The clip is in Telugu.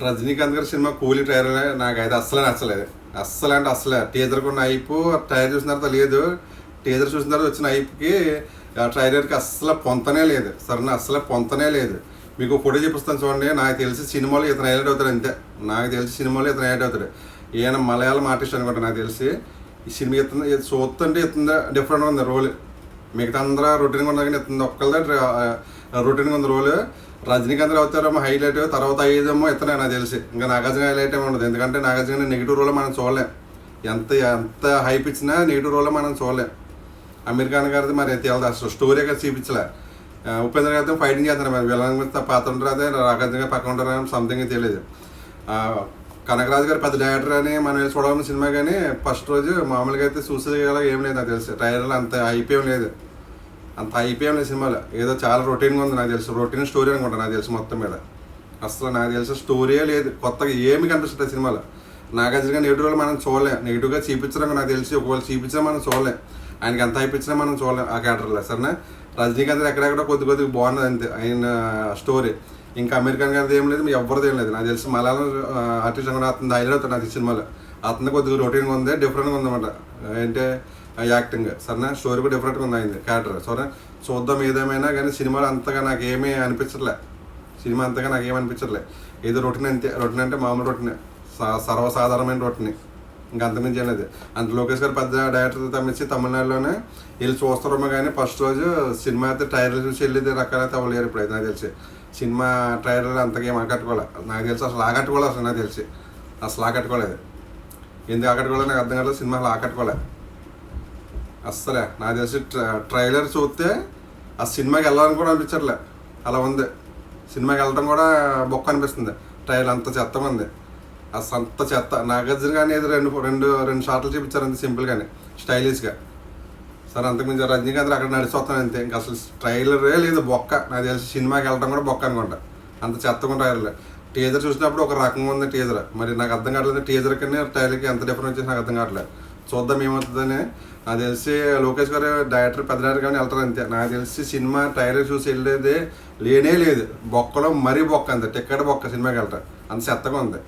రజనీకాంత్ గారి సినిమా కూలీ ట్రైలర్ నాకైతే అస్సలే నచ్చలేదు. అస్సలు అంటే అస్సలే టీజర్ కొన్న అయిపు ట్రైలర్ చూసిన తర్వాత లేదు, టీజర్ చూసిన తర్వాత వచ్చిన అయిపుకి ఆ ట్రైలర్కి అస్సలు పొంతనే లేదు. సరేనా, అస్సలు పొంతనే లేదు. మీకు ఫోటో చూపిస్తాను చూడండి. నాకు తెలిసి సినిమాలో ఇతను హైలైట్ అవుతాడు అంతే. నాకు తెలిసి సినిమాలో ఇతను హైలైట్ అవుతాడు. ఈయన మలయాళం ఆర్టిస్ట్ అనుకుంటా నాకు తెలిసి. ఈ సినిమా ఇస్తుంది చూస్తుంటే ఇస్తుంది డిఫరెంట్గా ఉంది రోల్. మిగతా అందరూ రొటీన్గా ఉన్నా కానీ ఇస్తుంది ఒక్కళ్ళదే రొటీన్గా ఉంది రోల్. రజనీకాంత్ అవుతారేమో హైలైట్, తర్వాత అయ్యేదేమో ఇతనే నాకు తెలిసి. ఇంకా నాగార్జున హైలైట్ ఏమి ఉండదు, ఎందుకంటే నాగార్జున నెగిటివ్ రోల్ మనం చూడలేం. ఎంత ఎంత హైప్ ఇచ్చినా నెగిటివ్ రోల్ మనం చూడలేం. అమీర్ ఖాన్ గారిది మరి తేలదు, అసలు స్టోరీ గారు చూపించలే. ఉపేంద్ర గారితో ఫైటింగ్ చేస్తారు, మరి విలన్ పాత్ర ఉంటారు, అదే నాగార్జున గారు పక్కన ఉంటారు సంథింగ్ తెలియదు. కనకరాజు గారు పెద్ద డైరెక్టర్ అని మనం చూడాలని సినిమా, కానీ ఫస్ట్ రోజు మామూలుగా అయితే చూసేలా ఏం లేదు నాకు తెలిసి. ట్రైలర్లో అంత అయిపోయాం లేదు, అంత అయిపోయాం లేదు సినిమాలో. ఏదో చాలా రొటీన్గా ఉంది నాకు తెలుసు. రొటీన్ స్టోరీ అనుకుంటా నాకు తెలుసు మొత్తం మీద. అసలు నాకు తెలిసి స్టోరీయే లేదు, కొత్తగా ఏమి కనిపిస్తుంది సినిమాలో. నాగార్జున గారు నెగిటివ్ మనం చూడలేం, నెగిటివ్గా చూపించడం నాకు తెలిసి. ఒకవేళ చూపించినా మనం చూడలేం, ఆయనకి ఎంత అయిపించినా మనం చూడలేం ఆ క్యారెక్టర్లో. సరేనా, రజనీకాంత్ ఎక్కడెక్కడ కొద్దిగా బాగున్నది అంతే ఆయన స్టోరీ. ఇంకా అమీర్ ఖాన్ గారిది ఏం లేదు, మీ ఎవరిది ఏం లేదు నాకు తెలిసి. మలయాళం ఆర్టిస్ట్ అనుకున్న అతను హైలైట్ అవుతాడు నాకు సినిమాలో. అతను కొద్దిగా రొటీన్గా ఉంది, డిఫరెంట్గా ఉందన్నమాట. ఏంటంటే యాక్టింగ్. సరేనా, స్టోరీ కూడా డిఫరెంట్గా ఉంది అయింది క్యారెక్టర్. సరే చూద్దాం ఏదేమైనా, కానీ సినిమాలో అంతగా నాకు ఏమీ అనిపించట్లే. సినిమా అంతగా నాకు ఏమనిపించట్లే. ఏదో రొటీన్ అంతే. రొటీన్ అంటే మామూలు రొటీనే, సర్వసాధారణమైన రొటీన్, ఇంకా అంతమించి ఏం లేదు. అంత లోకేష్ గారు పెద్ద డైరెక్టర్ తమ్మించి తమిళనాడులోనే వెళ్ళి చూస్తారేమో, కానీ ఫస్ట్ రోజు సినిమా అయితే ట్రైలర్ చూసి వెళ్ళేది రకాలైతే అవ్వలేరు ఇప్పుడైతే నాకు తెలిసి. సినిమా ట్రైలర్ అంతగా ఏం ఆకట్టుకోలే నాకు తెలిసి. అసలు ఆకట్టుకోలేదు అసలు నాకు తెలిసి, అసలు ఆకట్టుకోలేదు. ఎందుకు ఆకట్టుకోలేదు నాకు అర్థం కాలేదు. సినిమా అసలు ఆకట్టుకోలే అస్సలే నాకు తెలిసి. ట్రైలర్ చూస్తే ఆ సినిమాకి వెళ్ళాలని కూడా అనిపించట్లే, అలా ఉంది. సినిమాకి వెళ్ళడం కూడా బొక్క అనిపిస్తుంది. ట్రైలర్ అంత చెత్తగా ఉంది, అసలు అంత చెత్త. నాగార్జున కానీ ఏదో రెండు షాట్లు చూపించారు అంతే, సింపుల్గానే స్టైలిష్గా. సరే, అంతకుమించి రజనీకాంత్ అక్కడ నడిచొస్తాను అంతే. ఇంకా అసలు ట్రైలరే లేదు, బొక్క నాకు తెలిసి. సినిమాకి వెళ్ళడం కూడా బొక్క అనుకుంటా, అంత చెత్తగా ట్రైలర్. టీజర్ చూసినప్పుడు ఒక రకంగా ఉంది టీజర్, మరి నాకు అర్థం కావట్లేదు. టీజర్ కన్నా ట్రైలర్కి ఎంత డిఫరెన్స్ వచ్చేసి నాకు అర్థం కావట్లేదు. చూద్దాం ఏమవుతుందని. నాకు తెలిసి లోకేష్ గారు డైరెక్టర్, పెద్ద డైరెక్టర్ కానీ వెళ్తారు అంతే. నాకు తెలిసి సినిమా ట్రైలర్ చూసి వెళ్ళేది లేనే లేదు. బొక్కలో మరీ బొక్క అంతే, టికెట్ బొక్క. సినిమాకి వెళ్తారు అంత చెత్తగా ఉంది.